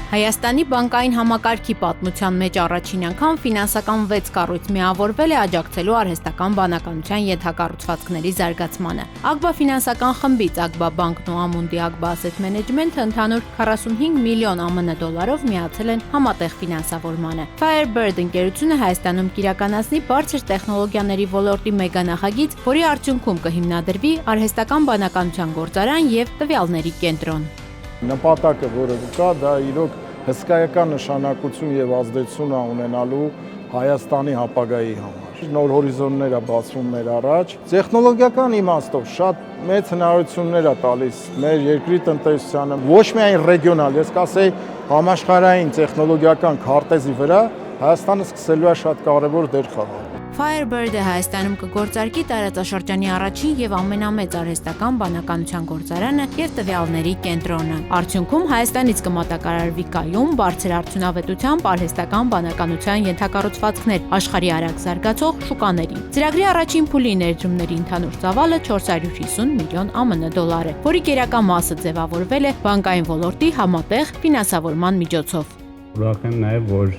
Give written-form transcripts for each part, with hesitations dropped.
Հայաստանի բանկային համակարգի պատմության մեջ առաջին անգամ ֆինանսական 6 կառույց միավորվել է աջակցելու արհեստական բանականության ենթակառուցվածքների զարգացմանը։ Ագբա ֆինանսական խմբից Ագբա բանկն ու Ամունդի Ագբա Ասեթ Մենեջմենթը ընդհանուր 45 միլիոն ԱՄՆ դոլարով միացել են համատեղ ֆինանսավորմանը։ Firebird ընկերությունը Հայաստանում կիրականացնի բարձր տեխնոլոգիաների ոլորտի մեգանախագիծ, որի արդյունքում կհիմնադրվի արհեստական բանականության գործարան եւ տվյալների կենտրոն։ Նպատակը, որը կա, դա իրոք հսկայական նշանակություն եւ ազդեցություն է ունենալու Հայաստանի ապագայի համար։ Նոր հորիզոններ է բացվում մեր առաջ։ Տեխնոլոգիական իմաստով շատ մեծ հնարավորություններ է տալիս մեր երկրի տնտեսությանը, ոչ միայն ռեգիոնալ, ես կասեի համաշխարհային տեխնոլոգիական քարտեզի վրա Հայաստանը սկսելու է շատ կարևոր դեր խաղալ։ Firebird-ը Հայաստանում կգործարկի տարածաշրջանի առաջին եւ ամենամեծ արհեստական բանականության գործարանը եւ տվյալների կենտրոնը։ Արդյունքում Հայաստանից կմատակարարվի կայուն, բարձր արդյունավետությամբ արհեստական բանականության ենթակառուցվածքներ աշխարհի արագ զարգացող շուկաների։ Ծրագրի առաջին փուլի ներդրումների ընդհանուր ծավալը 450 միլիոն ԱՄՆ դոլար է, որի գերակա մասը ձևավորվել է բանկային ոլորտի համատեղ ֆինանսավորման միջոցով։ Ուրախ եմ նաև, որ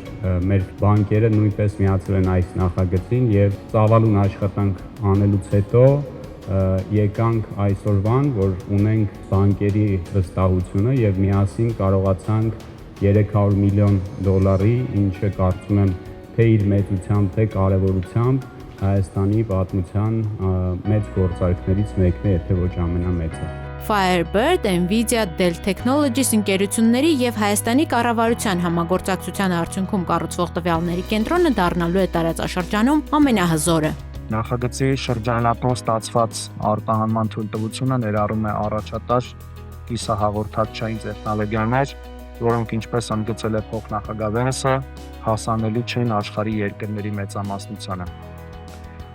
մեր բանկերը նույնպես միացել են այս նախագծին եւ ծավալուն աշխատանք անելուց հետո եկանք այսօրվան, որ ունենք բանկերի վստահությունը եւ միասին կարողացանք 300 միլիոն դոլարի, ինչը կարծում եմ թե իր մեծությամբ, թե կարևորությամբ Հայաստանի պատմության մեծ գործարքներից մեկն է, եթե ոչ ամենամեծը։ Firebird, Nvidia, Dell Technologies ընկերությունների եւ Հայաստանի կառավարության համագործակցության արդյունքում կառուցվող տվյալների կենտրոնը դառնալու է տարածաշրջանում ամենահզորը։ Նախագծի շրջանառող ստացված արտահանման թույլտվությունը ներառում է առաջատար կիսահաղորդակցային տեխնոլոգիաներ, որոնք ինչպես ընդգծել է փոխնախագահ Վենսը, հասանելի չեն աշխարհի երկրների մեծամասնությանը։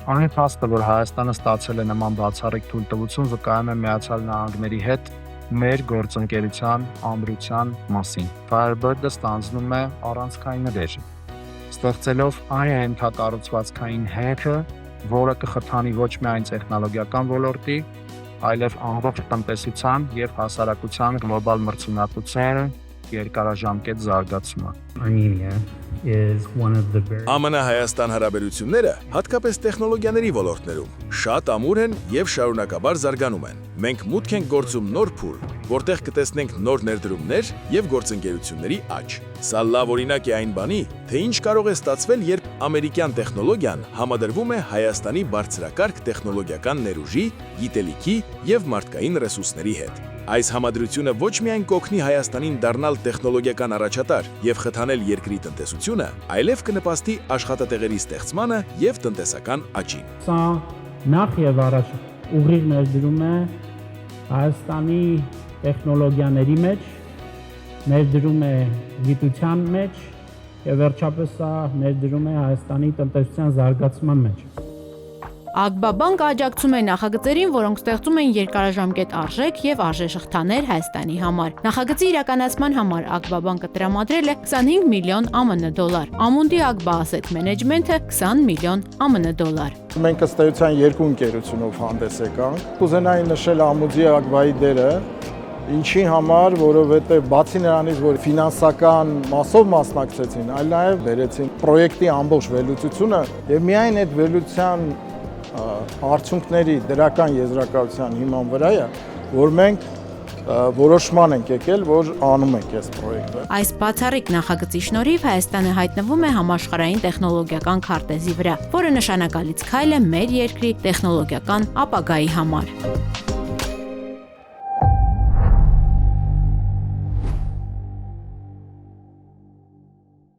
Այն փաստը, որ Հայաստանը ստացել է նման բացառիկ թույլտվություն, վկայում է Միացյալ Նահանգների հետ մեր գործընկերության ամրության մասին։ Firebird-ը ստանձնում է առանցքային դեր, ստեղծելով այն ենթակառուցվածքային հետքը, որը կխթանի ոչ միայն տեխնոլոգիական ոլորտի, այլև ամբողջ տնտեսության եւ հասարակության գլոբալ մրցունակության երկարաժամկետ զարգացումը։ ԱՄՆ-Հայաստան հարաբերությունները, հատկապես տեխնոլոգիաների ոլորտներում, շատ ամուր են եւ շարունակաբար զարգանում են։ Մենք մուտք ենք գործում նոր փուլ, որտեղ կտեսնենք նոր ներդրումներ եւ գործընկերությունների աճ։ Սա լավ օրինակ է այն բանի, թե ինչ կարող է ստացվել, երբ ամերիկյան տեխնոլոգիան համադրվում է Հայաստանի բարձրակարգ տեխնոլոգիական ներուժի, գիտելիքի եւ մարդկային ռեսուրսների հետ։ Այս համադրությունը ոչ միայն կօգնի Հայաստանին դառնալ տեխնոլոգիական առաջատար եւ խթանել երկրի տնտեսությունը, այլև կնպաստի աշխատատեղերի ստեղծմանը եւ տնտեսական աճին։ Սա նախ եւ առաջ ուղիղ ներդրում է Հայաստանի տեխնոլոգիաների մեջ, ներդրում է գիտության մեջ եւ վերջապես սա ներդրում է Հայաստանի տնտեսության զարգացման մեջ։ Ագբա բանկը աջակցում է նախագծերին, որոնք ստեղծում են երկարաժամկետ արժեք եւ արժեշղթաներ Հայաստանի համար։ Նախագծի իրականացման համար Ագբա բանկը տրամադրել է 25 միլիոն ԱՄՆ դոլար։ Ամունդի Ագբա Ասեթ Մենեջմենթը 20 միլիոն ԱՄՆ դոլար։ Մենք ըստ էության երկու ընկերությունով հանդես եկանք։ Կուզենայի նշել Ամունդի Ագբայի դերը, ինչի համար, որովհետեւ բացի նրանից, որ ֆինանսական մասով մասնակցեցին, այլ նաեւ բերեցին պրոյեկտի ամբողջ վերլուծությունը եւ միայն այդ վերլուծության արդյունքների դրական եզրակացության հիման վրա է, որ մենք որոշման ենք եկել, որ անում ենք այս պրոյեկտը։ Այս բացառիկ նախագծի շնորհիվ Հայաստանը հայտնվում է համաշխարհային տեխնոլոգիական քարտեզի վրա, որը նշանակալից քայլ է մեր երկրի տեխնոլոգիական ապագայի համար։